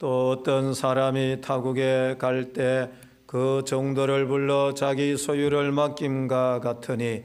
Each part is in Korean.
또 어떤 사람이 타국에 갈 때 그 종들을 불러 자기 소유를 맡김과 같으니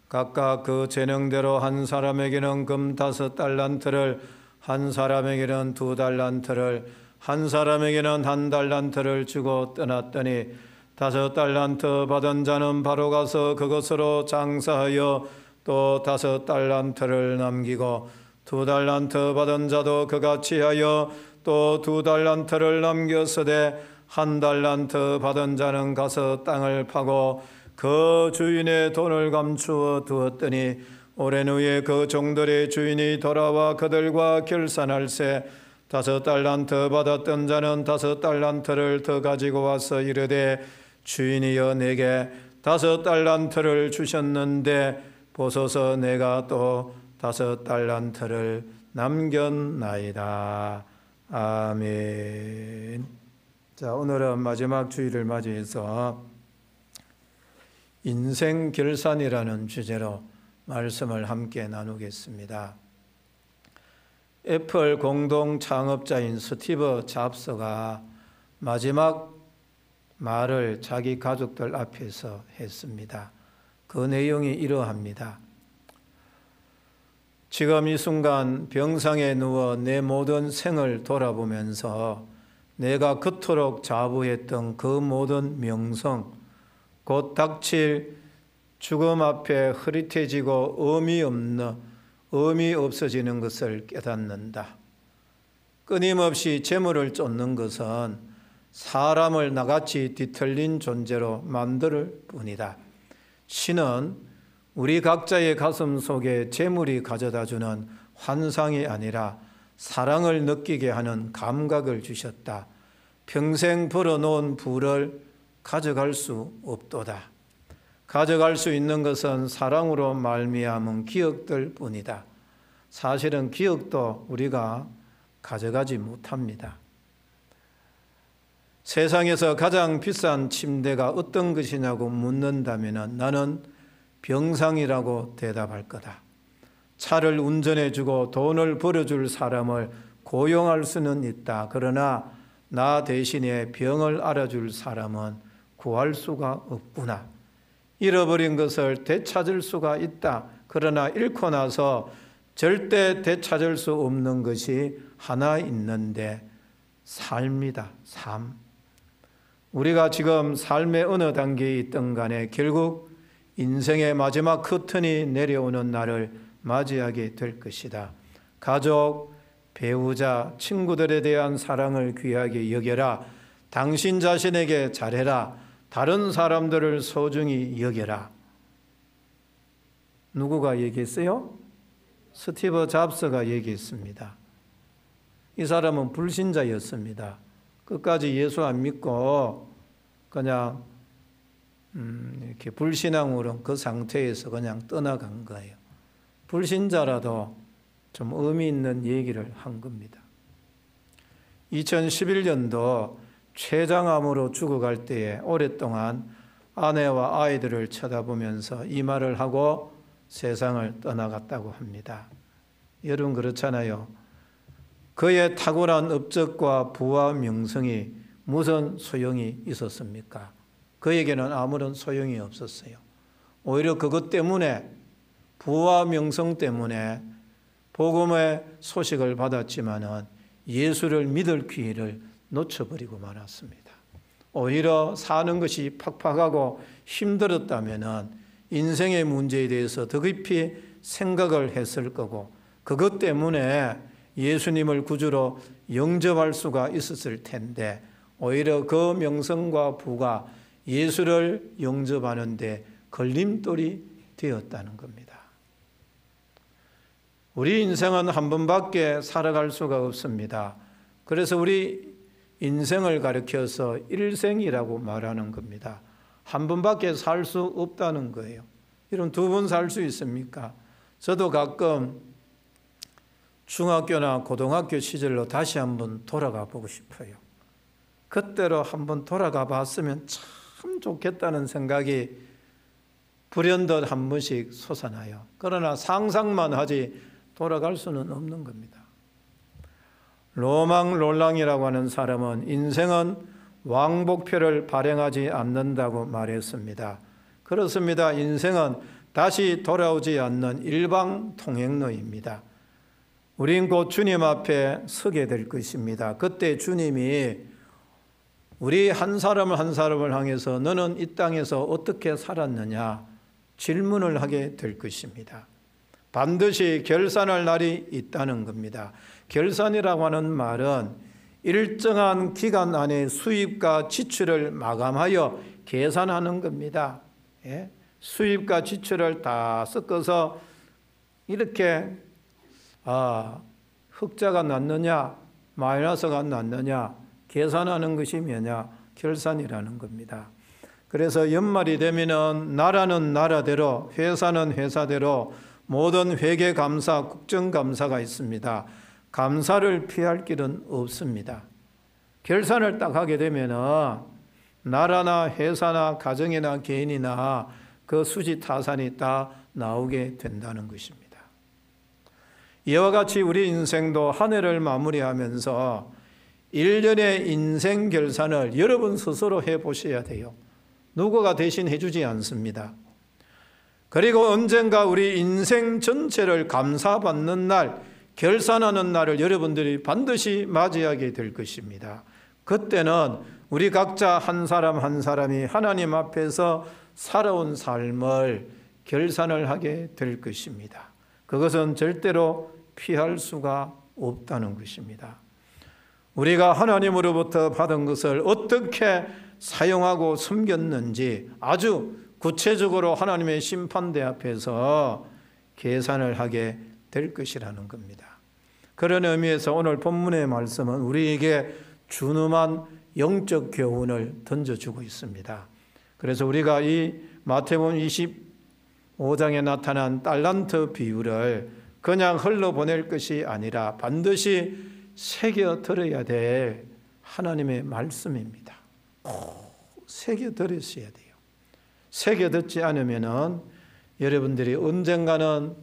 각각 그 재능대로 한 사람에게는 금 5달란트를, 한 사람에게는 2달란트를, 한 사람에게는 1달란트를 주고 떠났더니 5달란트 받은 자는 바로 가서 그것으로 장사하여 또 5달란트를 남기고 2달란트 받은 자도 그같이 하여 또 2달란트를 남겼으되 1달란트 받은 자는 가서 땅을 파고 그 주인의 돈을 감추어 두었더니 오랜 후에 그 종들의 주인이 돌아와 그들과 결산할세 5달란트 받았던 자는 5달란트를 더 가지고 와서 이르되 주인이여 내게 5달란트를 주셨는데 보소서 내가 또 5달란트를 남겼나이다. 아멘. 자, 오늘은 마지막 주일을 맞이해서 인생 결산이라는 주제로 말씀을 함께 나누겠습니다. 애플 공동 창업자인 스티브 잡스가 마지막 말을 자기 가족들 앞에서 했습니다. 그 내용이 이러합니다. 지금 이 순간 병상에 누워 내 모든 생을 돌아보면서 내가 그토록 자부했던 그 모든 명성, 곧 닥칠 죽음 앞에 흐릿해지고 의미 없어지는 것을 깨닫는다. 끊임없이 재물을 쫓는 것은 사람을 나같이 뒤틀린 존재로 만들 뿐이다. 신은 우리 각자의 가슴 속에 재물이 가져다주는 환상이 아니라 사랑을 느끼게 하는 감각을 주셨다. 평생 벌어놓은 부를 가져갈 수 없도다. 가져갈 수 있는 것은 사랑으로 말미암은 기억들 뿐이다. 사실은 기억도 우리가 가져가지 못합니다. 세상에서 가장 비싼 침대가 어떤 것이냐고 묻는다면 나는 병상이라고 대답할 거다. 차를 운전해주고 돈을 벌어줄 사람을 고용할 수는 있다. 그러나 나 대신에 병을 알아줄 사람은 구할 수가 없구나. 잃어버린 것을 되찾을 수가 있다. 그러나 잃고 나서 절대 되찾을 수 없는 것이 하나 있는데 삶이다. 삶. 우리가 지금 삶의 어느 단계에 있든 간에 결국 인생의 마지막 커튼이 내려오는 날을 맞이하게 될 것이다. 가족, 배우자, 친구들에 대한 사랑을 귀하게 여겨라. 당신 자신에게 잘해라. 다른 사람들을 소중히 여겨라. 누구가 얘기했어요? 스티브 잡스가 얘기했습니다. 이 사람은 불신자였습니다. 끝까지 예수 안 믿고 그냥 이렇게 불신앙으로 그 상태에서 그냥 떠나간 거예요. 불신자라도 좀 의미 있는 얘기를 한 겁니다. 2011년도 췌장암으로 죽어갈 때에 오랫동안 아내와 아이들을 쳐다보면서 이 말을 하고 세상을 떠나갔다고 합니다. 여러분 그렇잖아요. 그의 탁월한 업적과 부와 명성이 무슨 소용이 있었습니까? 그에게는 아무런 소용이 없었어요. 오히려 그것 때문에 부와 명성 때문에 복음의 소식을 받았지만은 예수를 믿을 기회를 놓쳐버리고 말았습니다. 오히려 사는 것이 팍팍하고 힘들었다면은 인생의 문제에 대해서 더 깊이 생각을 했을 거고 그것 때문에 예수님을 구주로 영접할 수가 있었을 텐데 오히려 그 명성과 부가 예수를 영접하는 데 걸림돌이 되었다는 겁니다. 우리 인생은 한 번밖에 살아갈 수가 없습니다. 그래서 우리 인생을 가리켜서 일생이라고 말하는 겁니다. 한 번밖에 살 수 없다는 거예요. 이런 2번 살 수 있습니까? 저도 가끔 중학교나 고등학교 시절로 다시 한번 돌아가 보고 싶어요. 그때로 한번 돌아가 봤으면 참 좋겠다는 생각이 불현듯 한 번씩 솟아나요. 그러나 상상만 하지 돌아갈 수는 없는 겁니다. 로망 롤랑이라고 하는 사람은 인생은 왕복표를 발행하지 않는다고 말했습니다. 그렇습니다. 인생은 다시 돌아오지 않는 일방통행로입니다. 우린 곧 주님 앞에 서게 될 것입니다. 그때 주님이 우리 한 사람을 한 사람을 향해서 너는 이 땅에서 어떻게 살았느냐 질문을 하게 될 것입니다. 반드시 결산할 날이 있다는 겁니다. 결산이라고 하는 말은 일정한 기간 안에 수입과 지출을 마감하여 계산하는 겁니다. 예? 수입과 지출을 다 섞어서 이렇게 흑자가 났느냐 마이너스가 났느냐 계산하는 것이 뭐냐 결산이라는 겁니다. 그래서 연말이 되면은 나라는 나라대로 회사는 회사대로 모든 회계감사, 국정감사가 있습니다. 감사를 피할 길은 없습니다. 결산을 딱 하게 되면은 나라나 회사나 가정이나 개인이나 그 수지 타산이 다 나오게 된다는 것입니다. 이와 같이 우리 인생도 한 해를 마무리하면서 1년의 인생 결산을 여러분 스스로 해보셔야 돼요. 누구가 대신 해주지 않습니다. 그리고 언젠가 우리 인생 전체를 감사받는 날, 결산하는 날을 여러분들이 반드시 맞이하게 될 것입니다. 그때는 우리 각자 한 사람 한 사람이 하나님 앞에서 살아온 삶을 결산을 하게 될 것입니다. 그것은 절대로 피할 수가 없다는 것입니다. 우리가 하나님으로부터 받은 것을 어떻게 사용하고 섬겼는지 아주 구체적으로 하나님의 심판대 앞에서 계산을 하게 될 것이라는 겁니다. 그런 의미에서 오늘 본문의 말씀은 우리에게 준엄한 영적 교훈을 던져주고 있습니다. 그래서 우리가 이 마태복음 25장에 나타난 달란트 비유를 그냥 흘러보낼 것이 아니라 반드시 새겨 들어야 될 하나님의 말씀입니다. 새겨 들으셔야 돼요. 새겨 듣지 않으면은 여러분들이 언젠가는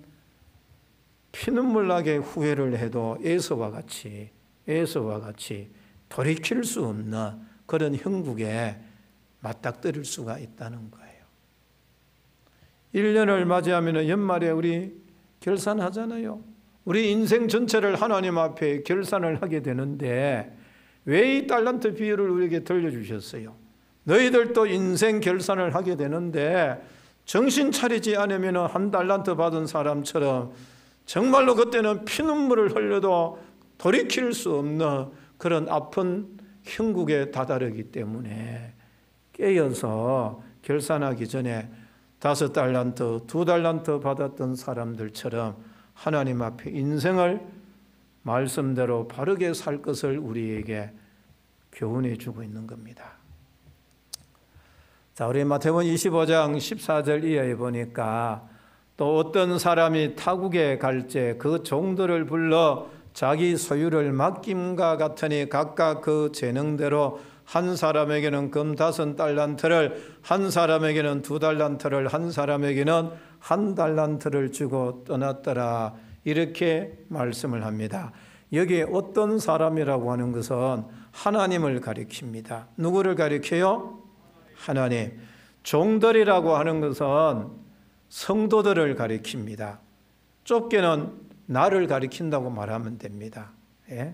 피눈물 나게 후회를 해도 에서와 같이 돌이킬 수 없는 그런 형국에 맞닥뜨릴 수가 있다는 거예요. 1년을 맞이하면 연말에 우리 결산하잖아요. 우리 인생 전체를 하나님 앞에 결산을 하게 되는데 왜 이 달란트 비유를 우리에게 들려주셨어요? 너희들도 인생 결산을 하게 되는데 정신 차리지 않으면 한 달란트 받은 사람처럼 정말로 그때는 피눈물을 흘려도 돌이킬 수 없는 그런 아픈 형국에 다다르기 때문에 깨어서 결산하기 전에 5달란트, 2달란트 받았던 사람들처럼 하나님 앞에 인생을 말씀대로 바르게 살 것을 우리에게 교훈해 주고 있는 겁니다. 자, 우리 마태복음 25장 14절 이하에 보니까 또 어떤 사람이 타국에 갈지 그 종들을 불러 자기 소유를 맡김과 같으니 각각 그 재능대로 한 사람에게는 금 5달란트를, 한 사람에게는 2달란트를, 한 사람에게는 1달란트를 주고 떠났더라. 이렇게 말씀을 합니다. 여기에 어떤 사람이라고 하는 것은 하나님을 가리킵니다. 누구를 가리켜요? 하나님. 종들이라고 하는 것은 성도들을 가리킵니다. 좁게는 나를 가리킨다고 말하면 됩니다. 예?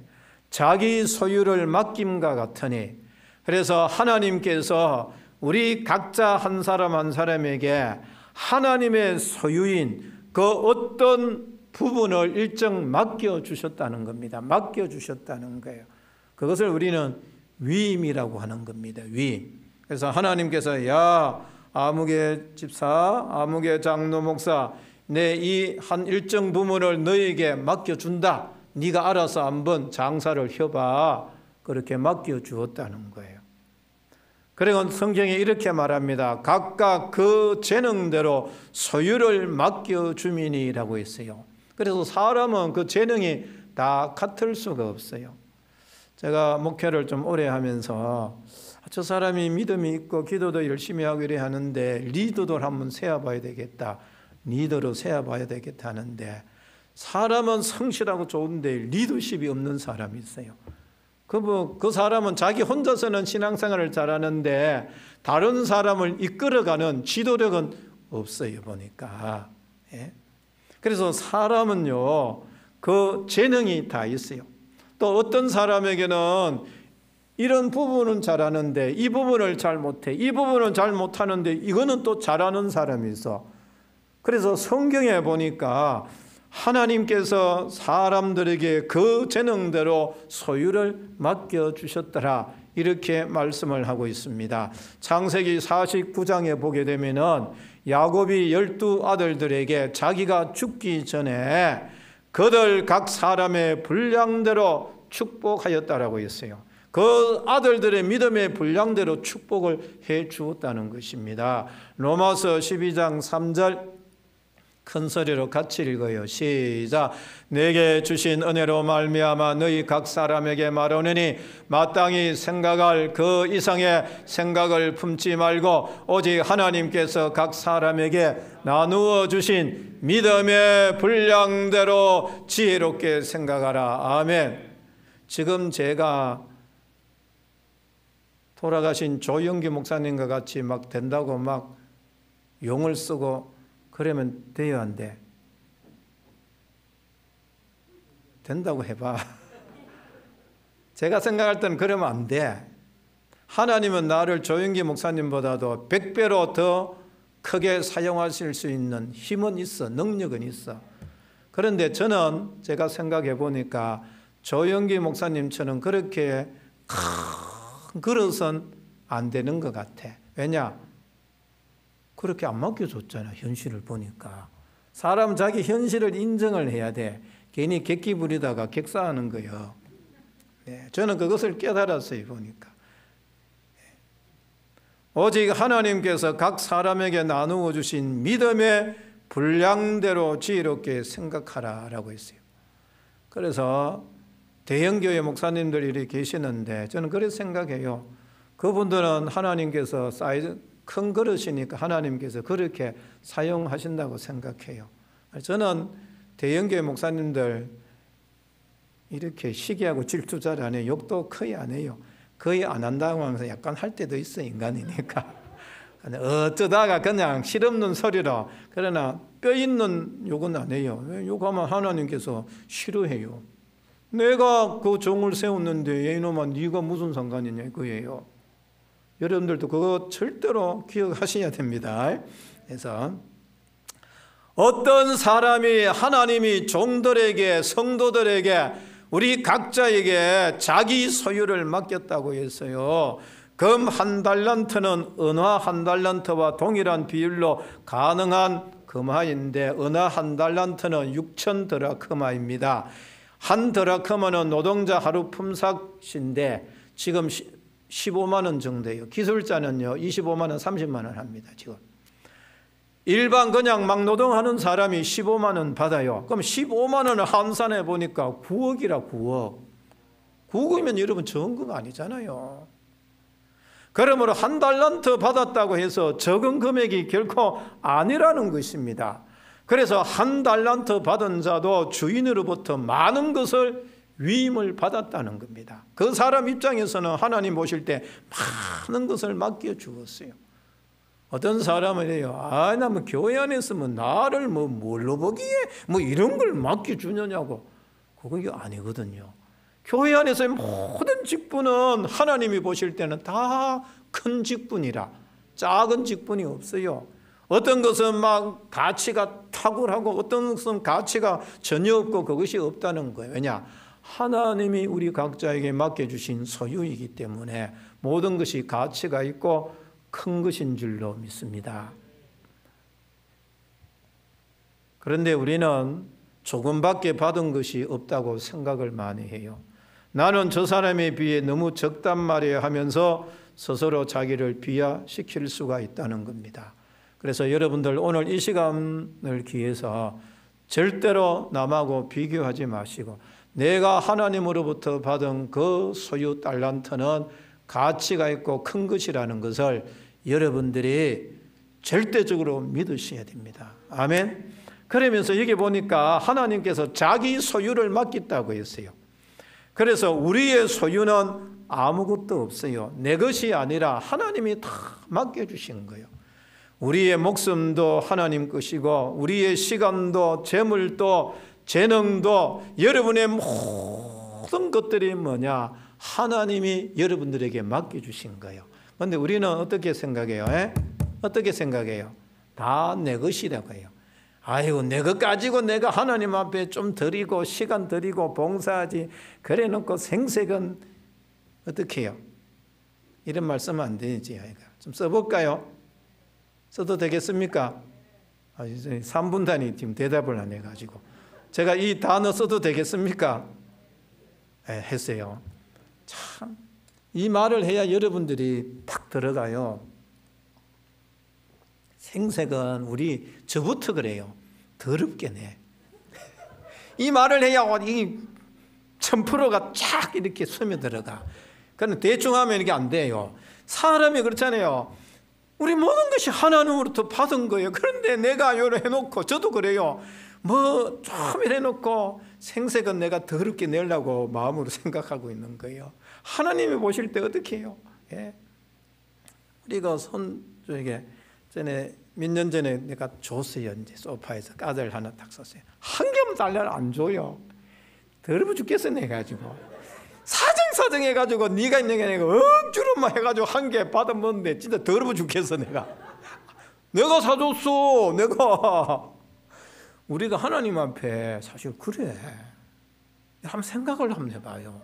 자기 소유를 맡김과 같으니, 그래서 하나님께서 우리 각자 한 사람 한 사람에게 하나님의 소유인 그 어떤 부분을 일정 맡겨주셨다는 겁니다. 맡겨주셨다는 거예요. 그것을 우리는 위임이라고 하는 겁니다. 위임. 그래서 하나님께서 야 아무개 집사, 아무개 장로 목사, 내 이 한 일정 부분을 너에게 맡겨준다. 네가 알아서 한번 장사를 해봐. 그렇게 맡겨주었다는 거예요. 그리고 성경이 이렇게 말합니다. 각각 그 재능대로 소유를 맡겨주미니라고 했어요. 그래서 사람은 그 재능이 다 같을 수가 없어요. 제가 목회를 좀 오래 하면서 저 사람이 믿음이 있고 기도도 열심히 하고 이래 하는데 리더도 한번 세어봐야 되겠다. 리더로 세어봐야 되겠다 하는데 사람은 성실하고 좋은데 리더십이 없는 사람이 있어요. 그 사람은 자기 혼자서는 신앙생활을 잘하는데 다른 사람을 이끌어가는 지도력은 없어요, 보니까. 예? 그래서 사람은요, 그 재능이 다 있어요. 또 어떤 사람에게는 이런 부분은 잘하는데 이 부분을 잘 못해, 이 부분은 잘 못하는데 이거는 또 잘하는 사람이 있어. 그래서 성경에 보니까 하나님께서 사람들에게 그 재능대로 소유를 맡겨주셨더라, 이렇게 말씀을 하고 있습니다. 창세기 49장에 보게 되면은 야곱이 12아들들에게 자기가 죽기 전에 그들 각 사람의 분량대로 축복하였다라고 했어요. 그 아들들의 믿음의 분량대로 축복을 해 주었다는 것입니다. 로마서 12장 3절 큰 소리로 같이 읽어요. 시작. 내게 주신 은혜로 말미암아 너희 각 사람에게 말하노니 마땅히 생각할 그 이상의 생각을 품지 말고 오직 하나님께서 각 사람에게 나누어 주신 믿음의 분량대로 지혜롭게 생각하라. 아멘. 지금 제가 돌아가신 조영기 목사님과 같이 막 된다고 막 용을 쓰고 그러면 돼요, 안 돼? 된다고 해봐. 제가 생각할 때는 그러면 안 돼. 하나님은 나를 조영기 목사님보다도 100배로 더 크게 사용하실 수 있는 힘은 있어, 능력은 있어. 그런데 저는 제가 생각해 보니까 조영기 목사님처럼 그렇게 큰 그릇은 안 되는 것 같아. 왜냐? 그렇게 안 맡겨줬잖아, 현실을 보니까. 사람 자기 현실을 인정을 해야 돼. 괜히 객기 부리다가 객사하는 거예요. 네, 저는 그것을 깨달았어요, 보니까. 오직 하나님께서 각 사람에게 나누어 주신 믿음의 분량대로 지혜롭게 생각하라라고 했어요. 그래서 대형교회 목사님들이 계시는데 저는 그렇게 생각해요. 그분들은 하나님께서 사이즈 큰 그릇이니까 하나님께서 그렇게 사용하신다고 생각해요. 저는 대형교회 목사님들 이렇게 시기하고 질투 잘 안 해요. 욕도 거의 안 해요. 거의 안 한다고 하면서 약간 할 때도 있어, 인간이니까. 어쩌다가 그냥 실없는 소리로, 그러나 뼈 있는 욕은 안 해요. 욕하면 하나님께서 싫어해요. 내가 그 종을 세웠는데 이놈아 네가 무슨 상관이냐 그예요. 여러분들도 그거 절대로 기억하셔야 됩니다. 그래서 어떤 사람이 하나님이 종들에게, 성도들에게, 우리 각자에게 자기 소유를 맡겼다고 했어요. 금 1달란트는 은화 1달란트와 동일한 비율로 가능한 금화인데 은화 1달란트는 6천 드라크마입니다. 1 드라크마는 노동자 하루 품삯인데 지금 15만 원 정도예요. 기술자는요 25만 원, 30만 원 합니다. 지금 일반 그냥 막 노동하는 사람이 15만 원 받아요. 그럼 15만 원을 환산해 보니까 9억이라 9억. 9억이면 여러분 적은 거 아니잖아요. 그러므로 1 달란트 받았다고 해서 적은 금액이 결코 아니라는 것입니다. 그래서 1 달란트 받은 자도 주인으로부터 많은 것을 위임을 받았다는 겁니다. 그 사람 입장에서는 하나님 보실 때 많은 것을 맡겨주었어요. 어떤 사람은 해요. 나 뭐 교회 안에서 뭐 나를 뭘로 보기에 이런 걸 맡겨주느냐고. 그거 아니거든요. 교회 안에서의 모든 직분은 하나님이 보실 때는 다 큰 직분이라 작은 직분이 없어요. 어떤 것은 막 가치가 탁월하고 어떤 것은 가치가 전혀 없고 그것이 없다는 거예요. 왜냐? 하나님이 우리 각자에게 맡겨주신 소유이기 때문에 모든 것이 가치가 있고 큰 것인 줄로 믿습니다. 그런데 우리는 조금밖에 받은 것이 없다고 생각을 많이 해요. 나는 저 사람에 비해 너무 적단 말이야 하면서 스스로 자기를 비하시킬 수가 있다는 겁니다. 그래서 여러분들 오늘 이 시간을 기해서 절대로 남하고 비교하지 마시고 내가 하나님으로부터 받은 그 소유 달란트는 가치가 있고 큰 것이라는 것을 여러분들이 절대적으로 믿으셔야 됩니다. 아멘. 그러면서 여기 보니까 하나님께서 자기 소유를 맡겼다고 했어요. 그래서 우리의 소유는 아무것도 없어요. 내 것이 아니라 하나님이 다 맡겨주신 거예요. 우리의 목숨도 하나님 것이고 우리의 시간도 재물도 재능도 여러분의 모든 것들이 뭐냐? 하나님이 여러분들에게 맡겨주신 거예요. 그런데 우리는 어떻게 생각해요? 어떻게 생각해요? 다 내 것이라고 해요. 아이고 내 것 가지고 내가 하나님 앞에 좀 드리고 시간 드리고 봉사하지 그래 놓고 생색은 어떻게 해요? 이런 말 쓰면 안 되지. 좀 써볼까요? 써도 되겠습니까? 3분 단위 지금 대답을 안 해가지고 제가 이 단어 써도 되겠습니까? 네, 했어요. 참 이 말을 해야 여러분들이 탁 들어가요. 생색은 우리 저부터 그래요. 더럽게 내. 이 말을 해야 이 1000%가 쫙 이렇게 스며들어가. 그런데 대충 하면 이게 안 돼요. 사람이 그렇잖아요. 우리 모든 것이 하나님으로부터 받은 거예요. 그런데 내가 요래 해놓고 저도 그래요. 뭐 좀 이래놓고 생색은 내가 더럽게 내려고 마음으로 생각하고 있는 거예요. 하나님이 보실 때 어떻게 해요? 예? 우리가 저에게 전에 몇 년 전에 내가 줬어요. 이제 소파에서 까들 하나 딱 썼어요. 한 개만 달라면 안 줘요. 더러워 죽겠어 해가지고 사정 해가지고 네가 있는 게 아니고 억지로만 해가지고 한 개 받아 먹는데 진짜 더러워 죽겠어 내가 사줬어 내가. 우리가 하나님 앞에 사실 그래 한번 생각을 한번 해봐요.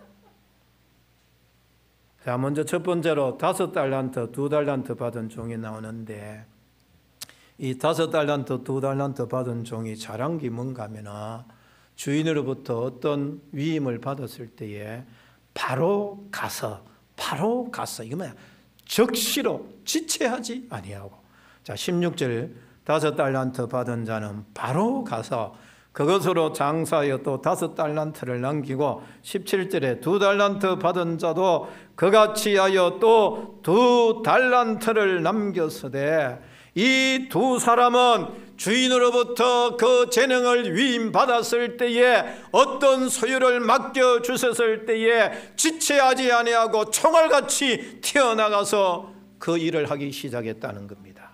자, 먼저 첫 번째로 5달란트, 2달란트 받은 종이 나오는데 이 5달란트, 2달란트 받은 종이 잘한 게 뭔가 하면 주인으로부터 어떤 위임을 받았을 때에 바로 가서 이거 뭐야? 적시로 지체하지 아니하고. 자, 16절 5달란트 받은 자는 바로 가서 그것으로 장사하여 또 5달란트를 남기고 17절에 2달란트 받은 자도 그같이 하여 또 2달란트를 남겼으되 이 두 사람은 주인으로부터 그 재능을 위임받았을 때에 어떤 소유를 맡겨주셨을 때에 지체하지 아니하고 총알같이 튀어나가서 그 일을 하기 시작했다는 겁니다.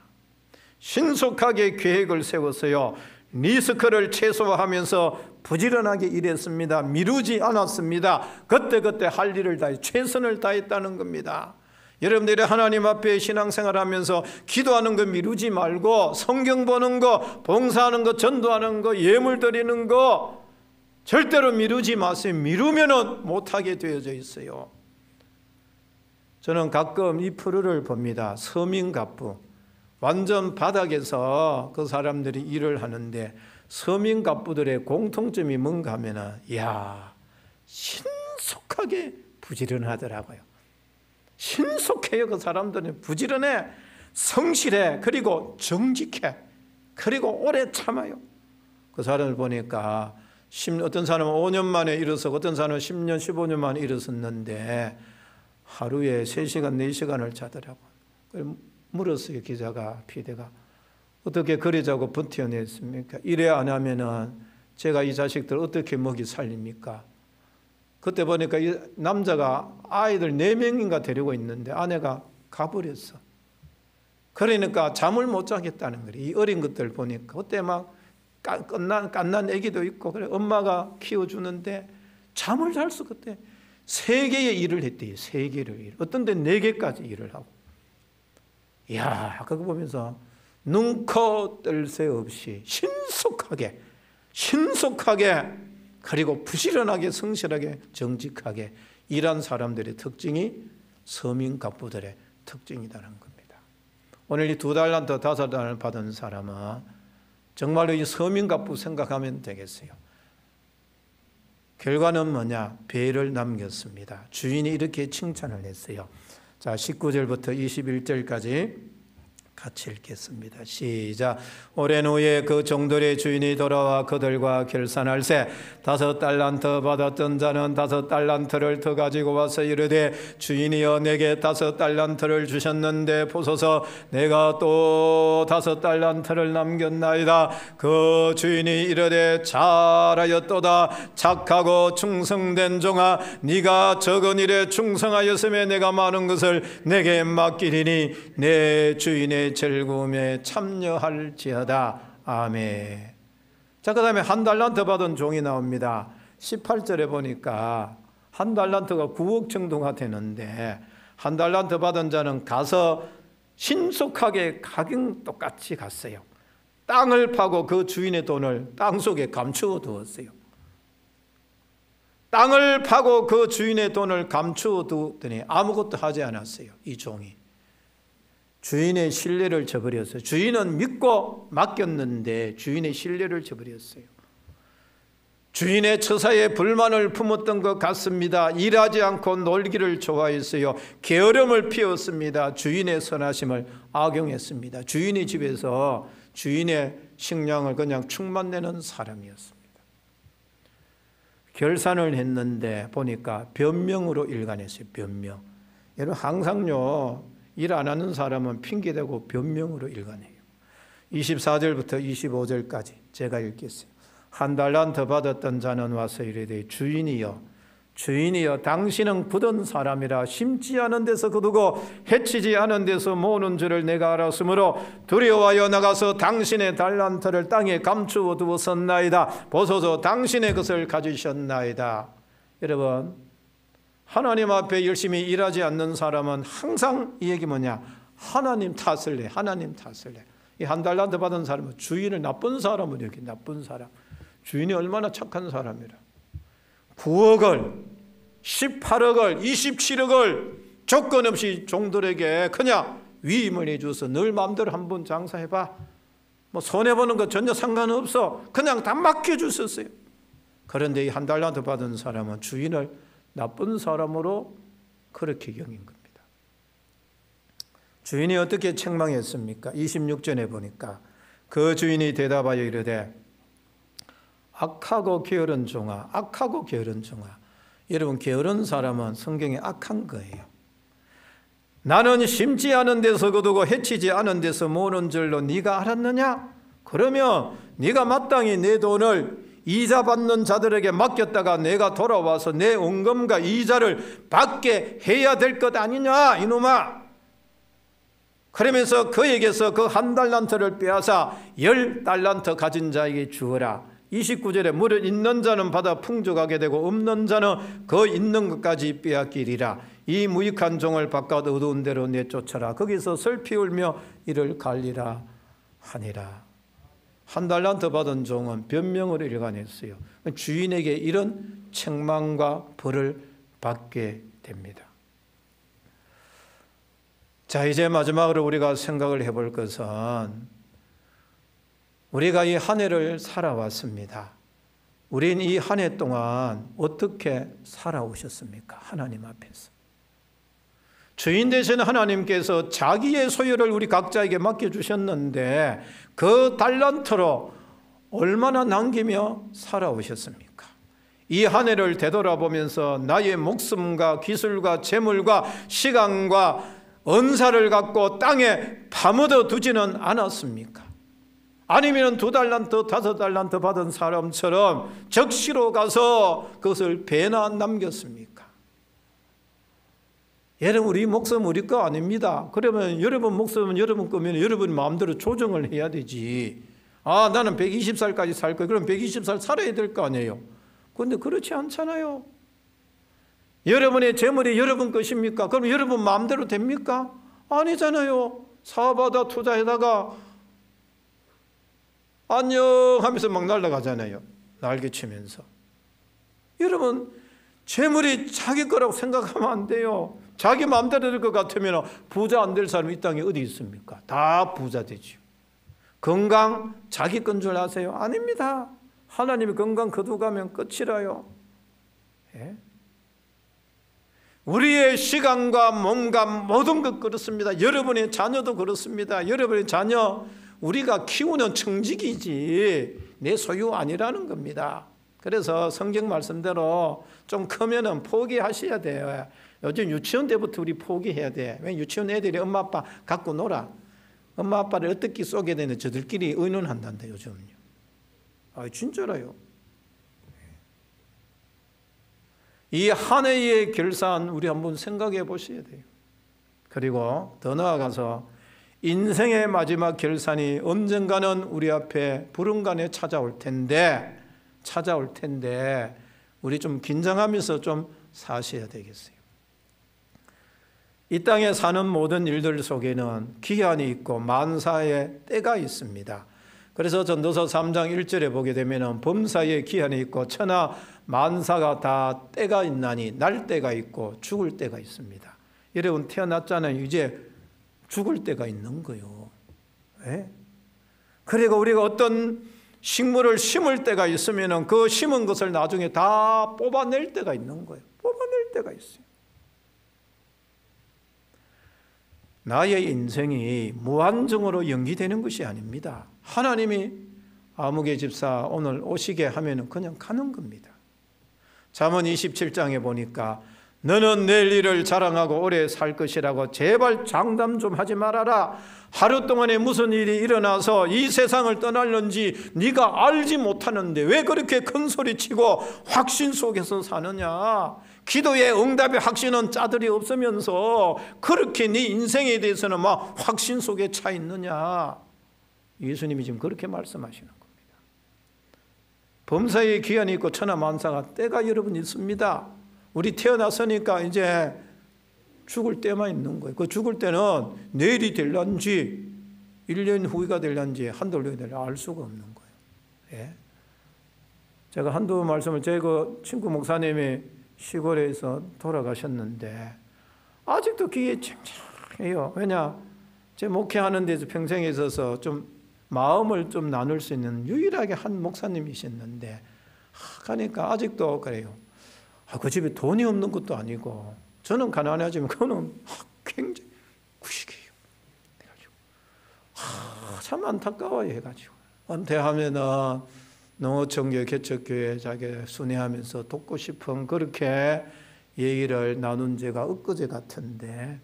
신속하게 계획을 세웠어요. 리스크를 최소화하면서 부지런하게 일했습니다. 미루지 않았습니다. 그때 할 일을 다해 최선을 다했다는 겁니다. 여러분들이 하나님 앞에 신앙생활하면서 기도하는 거 미루지 말고 성경 보는 거, 봉사하는 거, 전도하는 거, 예물 드리는 거 절대로 미루지 마세요. 미루면은 못하게 되어져 있어요. 저는 가끔 이 프로를 봅니다. 서민갑부. 완전 바닥에서 그 사람들이 일을 하는데 서민갑부들의 공통점이 뭔가 하면은 신속하게 부지런하더라고요. 신속해요. 그 사람들은 부지런해, 성실해, 그리고 정직해, 그리고 오래 참아요. 그 사람을 보니까 어떤 사람은 5년 만에 일어서고 어떤 사람은 10년, 15년 만에 일어섰는데 하루에 3시간, 4시간을 자더라고요. 물었어요. 기자가, 피디가. 어떻게 그리 자고 버텨냈습니까? 이래 안 하면은 제가 이 자식들 어떻게 먹이 살립니까? 그때 보니까 이 남자가 아이들 4명인가 데리고 있는데 아내가 가버렸어. 그러니까 잠을 못 자겠다는 거예요. 이 어린 것들 보니까. 그때 막 갓난 애기도 있고 그래 엄마가 키워주는데 잠을 잘 수 그때 3개의 일을 했대요. 3개를 일. 어떤 데 4개까지 일을 하고. 이야, 그거 보면서 눈코 뜰 새 없이 신속하게 그리고 부지런하게 성실하게 정직하게 일한 사람들의 특징이 서민갑부들의 특징이라는 겁니다. 오늘 이 2달란트 5달란트 받은 사람은 정말로 이 서민갑부 생각하면 되겠어요. 결과는 뭐냐? 배를 남겼습니다. 주인이 이렇게 칭찬을 했어요. 자, 19절부터 21절까지 같이 읽겠습니다. 시작. 오랜 후에 그 종들의 주인이 돌아와 그들과 결산할세 5달란트 받았던 자는 5달란트를 더 가지고 와서 이르되 주인이여 내게 5달란트를 주셨는데 보소서 내가 또 5달란트를 남겼나이다. 그 주인이 이르되 잘하였도다. 착하고 충성된 종아 네가 적은 일에 충성하였음에 내가 많은 것을 내게 맡기리니 내 주인의 즐거움에 참여할지어다. 아멘. 자, 그 다음에 1달란트 받은 종이 나옵니다. 18절에 보니까 1달란트가 9억 정도가 되는데 1달란트 받은 자는 가서 신속하게 가격 똑같이 갔어요. 땅을 파고 그 주인의 돈을 땅 속에 감추어 두었어요. 땅을 파고 그 주인의 돈을 감추어 두더니 아무것도 하지 않았어요. 이 종이 주인의 신뢰를 저버렸어요. 주인은 믿고 맡겼는데 주인의 신뢰를 저버렸어요. 주인의 처사에 불만을 품었던 것 같습니다. 일하지 않고 놀기를 좋아했어요. 게으름을 피웠습니다. 주인의 선하심을 악용했습니다. 주인의 집에서 주인의 식량을 그냥 충만내는 사람이었습니다. 결산을 했는데 보니까 변명으로 일관했어요. 변명. 여러분 항상요 일 안 하는 사람은 핑계대고 변명으로 일관해요. 24절부터 25절까지 제가 읽겠어요. 1달란트 받았던 자는 와서 이르되 주인이여 당신은 굳은 사람이라 심지 않은 데서 거두고 해치지 않은 데서 모으는 줄을 내가 알았으므로 두려워하여 나가서 당신의 달란트를 땅에 감추어 두었었나이다. 보소서 당신의 것을 가지셨나이다. 여러분 하나님 앞에 열심히 일하지 않는 사람은 항상 이 얘기 뭐냐? 하나님 탓을 해. 하나님 탓을 해. 이 1달란트 받은 사람은 주인을 나쁜 사람으로 여기 나쁜 사람. 주인이 얼마나 착한 사람이라. 9억을 18억을 27억을 조건 없이 종들에게 그냥 위임을 해줘서 늘 마음대로 한번 장사해봐. 뭐 손해보는 거 전혀 상관없어. 그냥 다 맡겨주셨어요. 그런데 이 1달란트 받은 사람은 주인을 나쁜 사람으로 그렇게 여긴 겁니다. 주인이 어떻게 책망했습니까? 26절에 보니까 그 주인이 대답하여 이르되 악하고 게으른 종아, 악하고 게으른 종아. 여러분 게으른 사람은 성경에 악한 거예요. 나는 심지 않은 데서 거두고 해치지 않은 데서 모으는 줄로 네가 알았느냐? 그러면 네가 마땅히 내 돈을 이자 받는 자들에게 맡겼다가 내가 돌아와서 내 원금과 이자를 받게 해야 될 것 아니냐 이놈아. 그러면서 그에게서 그 1달란트를 빼앗아 10달란트 가진 자에게 주어라. 29절에 무릇 있는 자는 받아 풍족하게 되고 없는 자는 그 있는 것까지 빼앗기리라. 이 무익한 종을 바깥 어두운 데로 내쫓아라. 거기서 슬피 울며 이를 갈리라 하니라. 1달란트 받은 종은 변명으로 일관했어요. 주인에게 이런 책망과 벌을 받게 됩니다. 자, 이제 마지막으로 우리가 생각을 해볼 것은 우리가 이 한 해를 살아왔습니다. 우린 이 한 해 동안 어떻게 살아오셨습니까? 하나님 앞에서. 주인 되신 하나님께서 자기의 소유를 우리 각자에게 맡겨주셨는데 그 달란트로 얼마나 남기며 살아오셨습니까? 이 한 해를 되돌아보면서 나의 목숨과 기술과 재물과 시간과 은사를 갖고 땅에 파묻어 두지는 않았습니까? 아니면 2달란트, 5달란트 받은 사람처럼 적시로 가서 그것을 배나 남겼습니까? 여러분 우리 목숨 우리 거 아닙니다. 그러면 여러분 목숨은 여러분 거면 여러분 마음대로 조정을 해야 되지. 아 나는 120살까지 살 거야. 그럼 120살 살아야 될 거 아니에요. 그런데 그렇지 않잖아요. 여러분의 재물이 여러분 것입니까? 그럼 여러분 마음대로 됩니까? 아니잖아요. 사업하다 투자하다가 안녕 하면서 막 날아가잖아요. 날개치면서. 여러분 재물이 자기 거라고 생각하면 안 돼요. 자기 마음대로 될 것 같으면 부자 안 될 사람이 이 땅에 어디 있습니까? 다 부자 되죠. 건강 자기 건 줄 아세요? 아닙니다. 하나님이 건강 거두가면 끝이라요. 예? 우리의 시간과 몸과 모든 것 그렇습니다. 여러분의 자녀도 그렇습니다. 여러분의 자녀 우리가 키우는 청직이지 내 소유 아니라는 겁니다. 그래서 성경 말씀대로 좀 크면은 포기하셔야 돼요. 요즘 유치원 때부터 우리 포기해야 돼. 왜? 유치원 애들이 엄마 아빠 갖고 놀아. 엄마 아빠를 어떻게 쏘게 되는 저들끼리 의논한단다 요즘은요. 진짜라요. 이 한 해의 결산 우리 한번 생각해 보셔야 돼요. 그리고 더 나아가서 인생의 마지막 결산이 언젠가는 우리 앞에 불언간에 찾아올 텐데 우리 좀 긴장하면서 좀 사셔야 되겠어요. 이 땅에 사는 모든 일들 속에는 기한이 있고 만사의 때가 있습니다. 그래서 전도서 3장 1절에 보게 되면 범사의 기한이 있고 천하 만사가 다 때가 있나니 날 때가 있고 죽을 때가 있습니다. 여러분 태어났잖아요. 이제 죽을 때가 있는 거예요. 왜? 그리고 우리가 어떤 식물을 심을 때가 있으면 그 심은 것을 나중에 다 뽑아낼 때가 있는 거예요. 뽑아낼 때가 있어요. 나의 인생이 무한정으로 연기되는 것이 아닙니다. 하나님이 아무개 집사 오늘 오시게 하면 그냥 가는 겁니다. 잠언 27장에 보니까 너는 내일 일을 자랑하고 오래 살 것이라고 제발 장담 좀 하지 말아라. 하루 동안에 무슨 일이 일어나서 이 세상을 떠날는지 네가 알지 못하는데 왜 그렇게 큰 소리치고 확신 속에서 사느냐. 기도의 응답의 확신은 짜들이 없으면서 그렇게 네 인생에 대해서는 막 확신 속에 차 있느냐. 예수님이 지금 그렇게 말씀하시는 겁니다. 범사의 기한이 있고 천하 만사가 때가 여러분 있습니다. 우리 태어났으니까 이제 죽을 때만 있는 거예요. 그 죽을 때는 내일이 될런지 1년 후가 될런지 한달 후가 될런지 알 수가 없는 거예요. 예? 제가 한두 말씀을 제 그 친구 목사님이 시골에서 돌아가셨는데 아직도 귀에 쟁쟁해요. 왜냐? 제 목회하는 데서 평생에 있어서 좀 마음을 좀 나눌 수 있는 유일하게 한 목사님이셨는데 그러니까 아직도 그래요. 그 집에 돈이 없는 것도 아니고 저는 가난하지만 그거는 굉장히 구식이에요. 참 안타까워요 해가지고 은퇴하면은 농어촌교회 개척교회 자기 순회하면서 돕고 싶은 그렇게 얘기를 나눈 지가 엊그제 같은데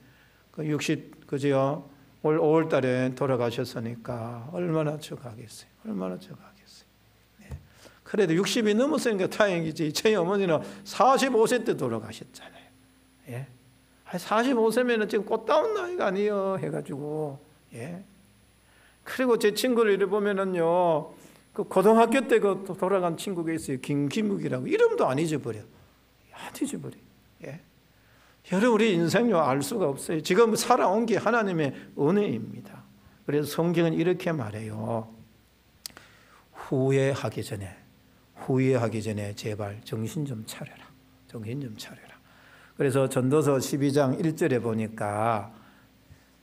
그 60 그죠? 올 5월 달에 돌아가셨으니까 얼마나 적하겠어요. 얼마나 적하겠어요. 그래도 60이 넘었으니까 다행이지. 저희 어머니는 45세 때 돌아가셨잖아요. 예? 45세면 지금 꽃다운 나이가 아니에요. 해가지고. 예? 그리고 제 친구를 이래 보면은요, 그 고등학교 때 그 돌아간 친구가 있어요. 김기묵이라고. 이름도 안 잊어버려. 안 잊어버려. 예? 여러분, 우리 인생요, 알 수가 없어요. 지금 살아온 게 하나님의 은혜입니다. 그래서 성경은 이렇게 말해요. 후회하기 전에 제발 정신 좀 차려라. 정신 좀 차려라. 그래서 전도서 12장 1절에 보니까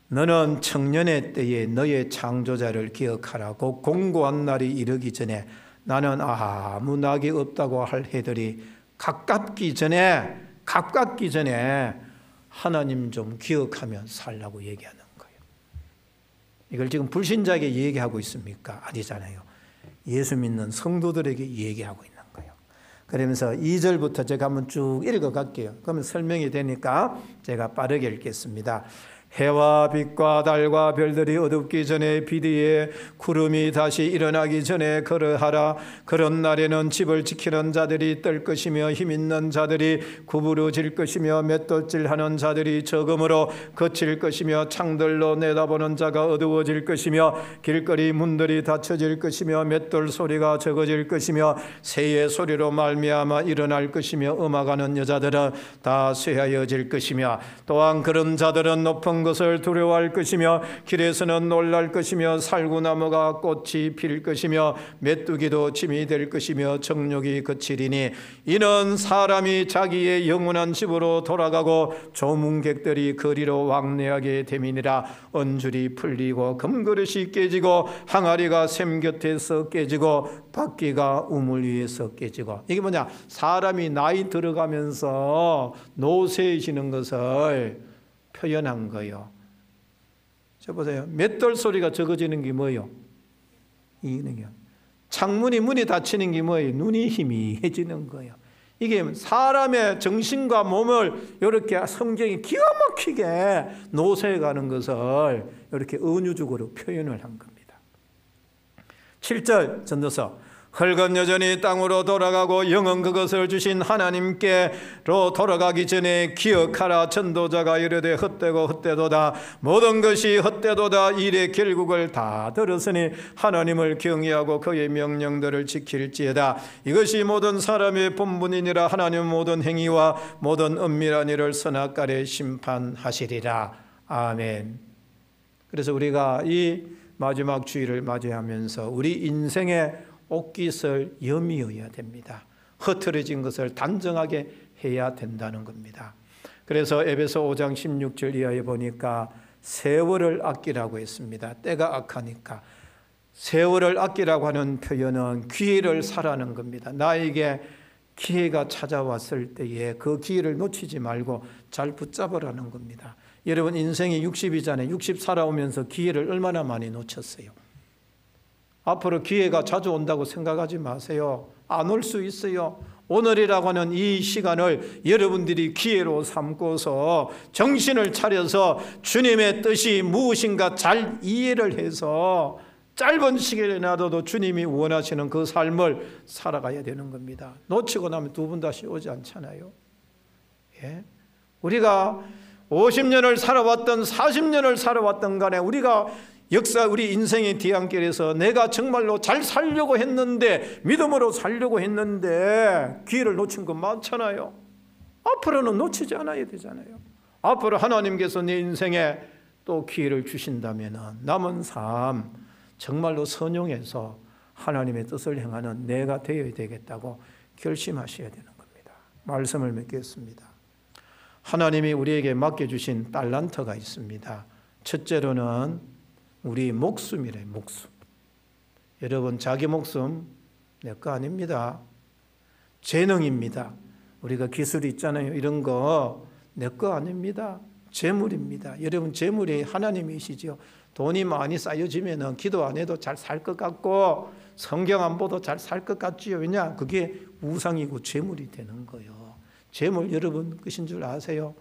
너는 청년의 때에 너의 창조자를 기억하라고 공고한 날이 이르기 전에 나는 아무 낙이 없다고 할 해들이 가깝기 전에 하나님 좀 기억하며 살라고 얘기하는 거예요. 이걸 지금 불신자에게 얘기하고 있습니까? 아니잖아요. 예수 믿는 성도들에게 얘기하고 있는 거예요. 그러면서 2절부터 제가 한번 쭉 읽어갈게요. 그러면 설명이 되니까 제가 빠르게 읽겠습니다. 해와 빛과 달과 별들이 어둡기 전에 비디에 구름이 다시 일어나기 전에 그러하라. 그런 날에는 집을 지키는 자들이 떨 것이며 힘있는 자들이 구부러질 것이며 맷돌질하는 자들이 적음으로 거칠 것이며 창들로 내다보는 자가 어두워질 것이며 길거리 문들이 닫혀질 것이며 맷돌 소리가 적어질 것이며 새의 소리로 말미암아 일어날 것이며 음악하는 여자들은 다 쇠하여질 것이며 또한 그런 자들은 높은 험한 것을 두려워할 것이며 길에서는 놀랄 것이며 살구나무가 꽃이 필 것이며 메뚜기도 짐이 될 것이며 정욕이 그치리니 이는 사람이 자기의 영원한 집으로 돌아가고 조문객들이 거리로 왕래하게 됨이니라. 언줄이 풀리고 금그릇이 깨지고 항아리가 샘 곁에서 깨지고 바퀴가 우물 위에서 깨지고. 이게 뭐냐? 사람이 나이 들어가면서 노쇠해지는 것을 표현한 거예요. 저 보세요. 맷돌 소리가 적어지는 게 뭐예요? 이는요. 문이 닫히는 게 뭐예요? 눈이 희미해지는 거예요. 이게 사람의 정신과 몸을 이렇게 성경이 기가 막히게 노쇠해가는 것을 이렇게 은유적으로 표현을 한 겁니다. 7절 전도서 흙은 여전히 땅으로 돌아가고 영은 그것을 주신 하나님께로 돌아가기 전에 기억하라. 전도자가 이르되 헛되고 헛되도다. 모든 것이 헛되도다. 일의 결국을 다 들었으니 하나님을 경외하고 그의 명령들을 지킬지어다. 이것이 모든 사람의 본분이니라. 하나님 모든 행위와 모든 은밀한 일을 선악간에 심판하시리라. 아멘. 그래서 우리가 이 마지막 주일을 맞이하면서 우리 인생의 옷깃을 염이어야 됩니다. 흐트러진 것을 단정하게 해야 된다는 겁니다. 그래서 에베소 5장 16절 이하에 보니까 세월을 아끼라고 했습니다. 때가 악하니까. 세월을 아끼라고 하는 표현은 기회를 사라는 겁니다. 나에게 기회가 찾아왔을 때에 그 기회를 놓치지 말고 잘 붙잡으라는 겁니다. 여러분 인생이 60이잖아요. 60 살아오면서 기회를 얼마나 많이 놓쳤어요. 앞으로 기회가 자주 온다고 생각하지 마세요. 안 올 수 있어요. 오늘이라고 하는 이 시간을 여러분들이 기회로 삼고서 정신을 차려서 주님의 뜻이 무엇인가 잘 이해를 해서 짧은 시간에 놔둬도 주님이 원하시는 그 삶을 살아가야 되는 겁니다. 놓치고 나면 두 번 다시 오지 않잖아요. 예? 우리가 50년을 살아왔던 40년을 살아왔던 간에 우리가 우리 인생의 뒤안길에서 내가 정말로 잘 살려고 했는데 믿음으로 살려고 했는데 기회를 놓친 거 많잖아요. 앞으로는 놓치지 않아야 되잖아요. 앞으로 하나님께서 내 인생에 또 기회를 주신다면 남은 삶 정말로 선용해서 하나님의 뜻을 행하는 내가 되어야 되겠다고 결심하셔야 되는 겁니다. 말씀을 맺겠습니다. 하나님이 우리에게 맡겨주신 달란트가 있습니다. 첫째로는 우리 목숨이래. 목숨. 여러분 자기 목숨 내 거 아닙니다. 재능입니다. 우리가 기술이 있잖아요. 이런 거 내 거 아닙니다. 재물입니다. 여러분 재물이 하나님이시죠. 돈이 많이 쌓여지면 기도 안 해도 잘 살 것 같고 성경 안 봐도 잘 살 것 같지요. 왜냐? 그게 우상이고 재물이 되는 거예요. 재물 여러분 끝인 줄 아세요?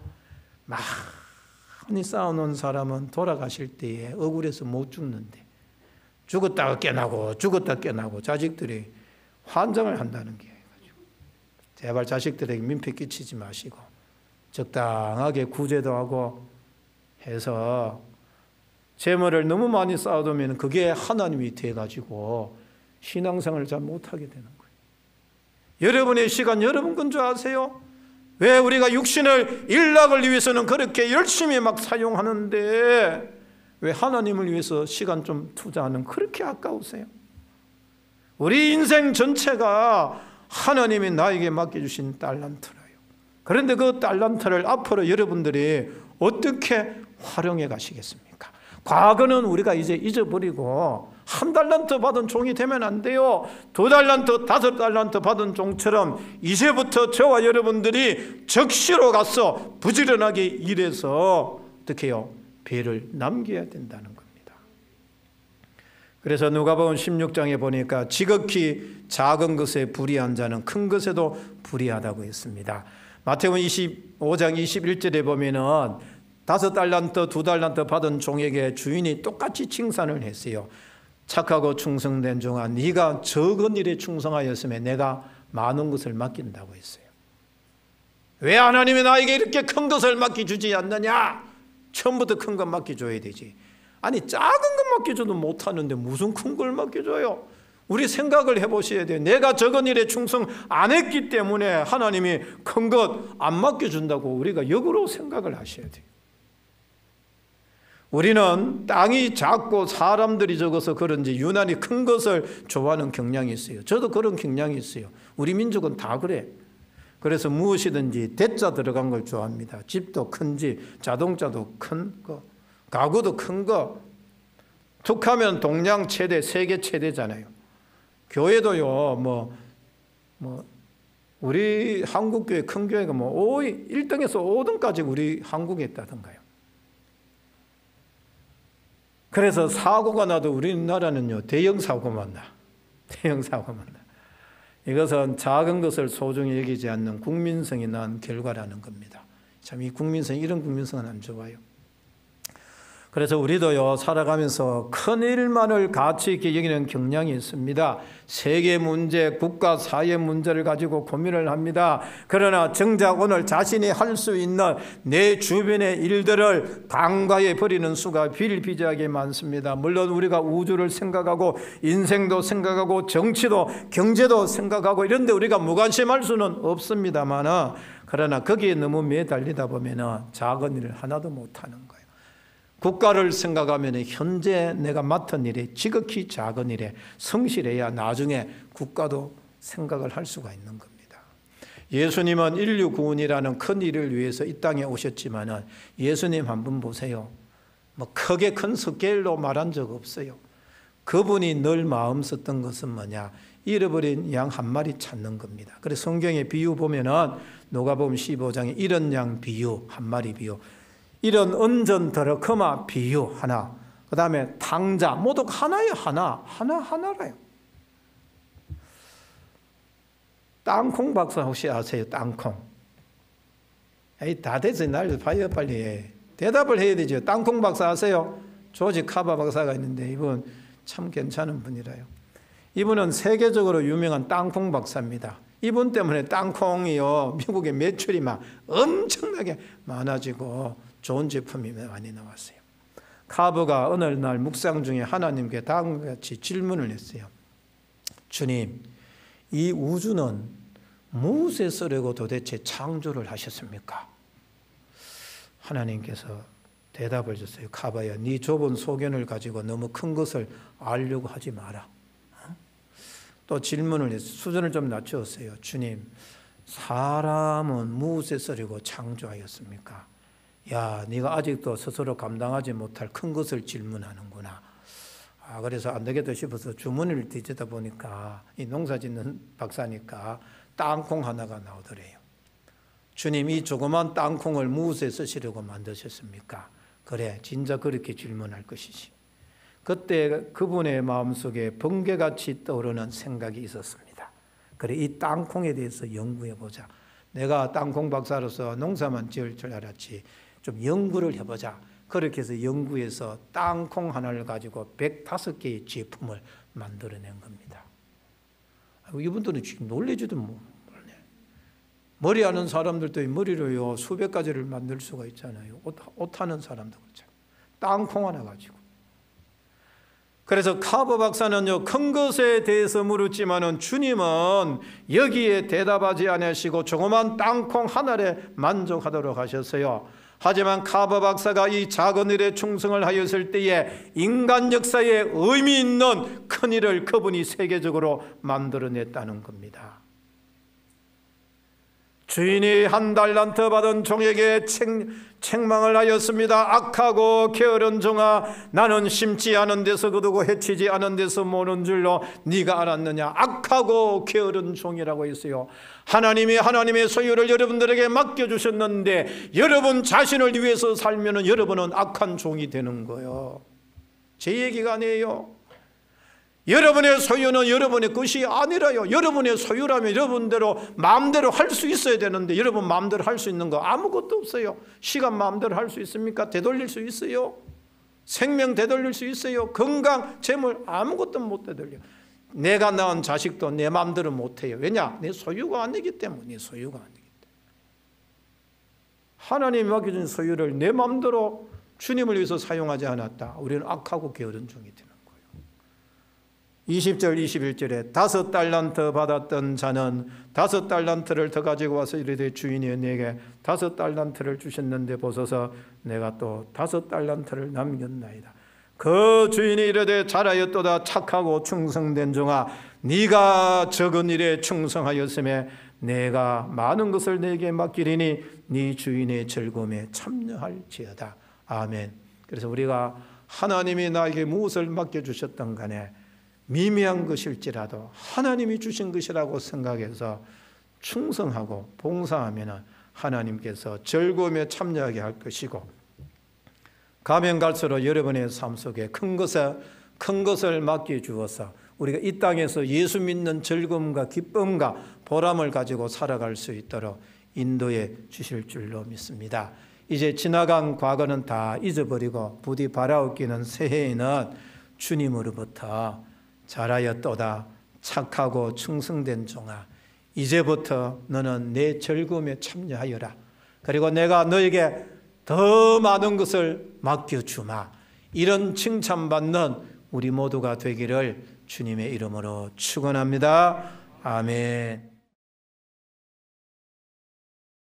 많이 쌓아놓은 사람은 돌아가실 때에 억울해서 못 죽는데 죽었다가 깨나고 죽었다 깨나고 자식들이 환장을 한다는 게 제발 자식들에게 민폐 끼치지 마시고 적당하게 구제도 하고 해서 재물을 너무 많이 쌓아두면 그게 하나님이 돼가지고 신앙생활을 잘 못하게 되는 거예요. 여러분의 시간 여러분 건 줄 아세요? 왜 우리가 육신을 일락을 위해서는 그렇게 열심히 막 사용하는데 왜 하나님을 위해서 시간 좀 투자하는 그렇게 아까우세요? 우리 인생 전체가 하나님이 나에게 맡겨주신 달란트라요. 그런데 그 달란트를 앞으로 여러분들이 어떻게 활용해 가시겠습니까? 과거는 우리가 이제 잊어버리고 1달란트 받은 종이 되면 안 돼요. 2달란트, 5달란트 받은 종처럼 이제부터 저와 여러분들이 적시로 가서 부지런하게 일해서 어떻게 해요? 배를 남겨야 된다는 겁니다. 그래서 누가복음 16장에 보니까 지극히 작은 것에 불의한 자는 큰 것에도 불의하다고 했습니다. 마태복음 25장 21절에 보면은 5달란트, 2달란트 받은 종에게 주인이 똑같이 칭찬을 했어요. 착하고 충성된 종아, 네가 적은 일에 충성하였으면 내가 많은 것을 맡긴다고 했어요. 왜 하나님이 나에게 이렇게 큰 것을 맡겨주지 않느냐? 처음부터 큰 것 맡겨줘야 되지. 아니 작은 것 맡겨줘도 못하는데 무슨 큰 걸 맡겨줘요? 우리 생각을 해보셔야 돼요. 내가 적은 일에 충성 안 했기 때문에 하나님이 큰 것 안 맡겨준다고 우리가 역으로 생각을 하셔야 돼요. 우리는 땅이 작고 사람들이 적어서 그런지 유난히 큰 것을 좋아하는 경향이 있어요. 저도 그런 경향이 있어요. 우리 민족은 다 그래. 그래서 무엇이든지 대자 들어간 걸 좋아합니다. 집도 큰 집, 자동차도 큰 거, 가구도 큰 거. 툭하면 동양 최대, 세계 최대잖아요. 교회도요, 우리 한국교회, 큰 교회가 1등에서 5등까지 우리 한국에 있다던가요. 그래서 사고가 나도 우리나라는요, 대형 사고만 나. 대형 사고만 나. 이것은 작은 것을 소중히 여기지 않는 국민성이 낳은 결과라는 겁니다. 참 이 국민성, 이런 국민성은 안 좋아요. 그래서 우리도요, 살아가면서 큰 일만을 가치 있게 여기는 경향이 있습니다. 세계 문제, 국가, 사회 문제를 가지고 고민을 합니다. 그러나 정작 오늘 자신이 할 수 있는 내 주변의 일들을 간과해 버리는 수가 비일비재하게 많습니다. 물론 우리가 우주를 생각하고 인생도 생각하고 정치도 경제도 생각하고 이런데 우리가 무관심할 수는 없습니다만, 그러나 거기에 너무 매달리다 보면 작은 일을 하나도 못하는 거예요. 국가를 생각하면 현재 내가 맡은 일에 지극히 작은 일에 성실해야 나중에 국가도 생각을 할 수가 있는 겁니다. 예수님은 인류 구원이라는 큰 일을 위해서 이 땅에 오셨지만 예수님 한번 보세요. 크게 큰 스케일로 말한 적 없어요. 그분이 늘 마음 썼던 것은 뭐냐? 잃어버린 양 한 마리 찾는 겁니다. 그래서 성경의 비유 보면은 누가복음 15장에 이런 양 비유, 한 마리 비유, 이런 은전 더러커마 비유 하나, 그 다음에 탕자, 모두 하나예요. 하나라요. 땅콩 박사 혹시 아세요? 땅콩. 다 됐어요. 날 봐요 빨리. 대답을 해야 되죠. 땅콩 박사 아세요? 조지 카바 박사가 있는데 이분 참 괜찮은 분이라요. 이분은 세계적으로 유명한 땅콩 박사입니다. 이분 때문에 땅콩이요, 미국의 매출이 막 엄청나게 많아지고 좋은 제품이 많이 나왔어요. 카브가 어느 날 묵상 중에 하나님께 다음과 같이 질문을 했어요. 주님, 이 우주는 무엇에 쓰려고 도대체 창조를 하셨습니까? 하나님께서 대답을 줬어요. 카바야, 네 좁은 소견을 가지고 너무 큰 것을 알려고 하지 마라. 또 질문을 했어요. 수준을 좀 낮추었어요. 주님, 사람은 무엇에 쓰려고 창조하였습니까? 야, 네가 아직도 스스로 감당하지 못할 큰 것을 질문하는구나. 그래서 안 되겠다 싶어서 주머니를 뒤지다 보니까 이 농사 짓는 박사니까 땅콩 하나가 나오더래요. 주님, 이 조그만 땅콩을 무엇에 쓰시려고 만드셨습니까? 그래, 진짜 그렇게 질문할 것이지. 그때 그분의 마음속에 번개같이 떠오르는 생각이 있었습니다. 그래, 이 땅콩에 대해서 연구해 보자. 내가 땅콩 박사로서 농사만 지을 줄 알았지, 좀 연구를 해보자. 그렇게 해서 연구해서 땅콩 하나를 가지고 105개의 제품을 만들어낸 겁니다. 이분들은 지금 놀래지도 몰래. 머리 하는 사람들도 머리로요 수백 가지를 만들 수가 있잖아요. 옷 하는 사람도 그렇잖아요. 땅콩 하나 가지고. 그래서 카버 박사는요, 큰 것에 대해서 물었지만은 주님은 여기에 대답하지 않으시고 조그만 땅콩 하나에 만족하도록 하셨어요. 하지만 카버 박사가 이 작은 일에 충성을 하였을 때에 인간 역사에 의미 있는 큰 일을 그분이 세계적으로 만들어냈다는 겁니다. 주인이 한 달란트 받은 종에게 책망을 하였습니다. 악하고 게으른 종아, 나는 심지 않은 데서 거두고 해치지 않은 데서 모는 줄로 네가 알았느냐. 악하고 게으른 종이라고 했어요. 하나님이 하나님의 소유를 여러분들에게 맡겨주셨는데 여러분 자신을 위해서 살면 여러분은 악한 종이 되는 거예요. 제 얘기가 아니에요. 여러분의 소유는 여러분의 것이 아니라요. 여러분의 소유라면 여러분대로 마음대로 할 수 있어야 되는데 여러분 마음대로 할 수 있는 거 아무것도 없어요. 시간 마음대로 할 수 있습니까? 되돌릴 수 있어요? 생명 되돌릴 수 있어요? 건강, 재물 아무것도 못 되돌려. 내가 낳은 자식도 내 마음대로 못해요. 왜냐? 내 소유가 아니기 때문에. 내 소유가 아니기 때문에. 하나님이 맡겨준 소유를 내 마음대로 주님을 위해서 사용하지 않았다. 우리는 악하고 게으른 종이 되는 거예요. 20절 21절에 5달란트 받았던 자는 5달란트를 더 가지고 와서 이르되 주인이 내게 5달란트를 주셨는데 보소서 내가 또 5달란트를 남겼나이다. 그 주인이 이르되 잘하였도다 착하고 충성된 종아 네가 적은 일에 충성하였음에 내가 많은 것을 내게 맡기리니 네 주인의 즐거움에 참여할지어다. 아멘. 그래서 우리가 하나님이 나에게 무엇을 맡겨주셨던 간에 미미한 것일지라도 하나님이 주신 것이라고 생각해서 충성하고 봉사하면 하나님께서 즐거움에 참여하게 할 것이고, 가면 갈수록 여러분의 삶 속에 큰 것을 맡겨주어서 우리가 이 땅에서 예수 믿는 즐거움과 기쁨과 보람을 가지고 살아갈 수 있도록 인도해 주실 줄로 믿습니다. 이제 지나간 과거는 다 잊어버리고 부디 바라옵기는 새해에는 주님으로부터 잘하였도다 착하고 충성된 종아 이제부터 너는 내 즐거움에 참여하여라. 그리고 내가 너에게 더 많은 것을 맡겨주마. 이런 칭찬받는 우리 모두가 되기를 주님의 이름으로 축원합니다. 아멘.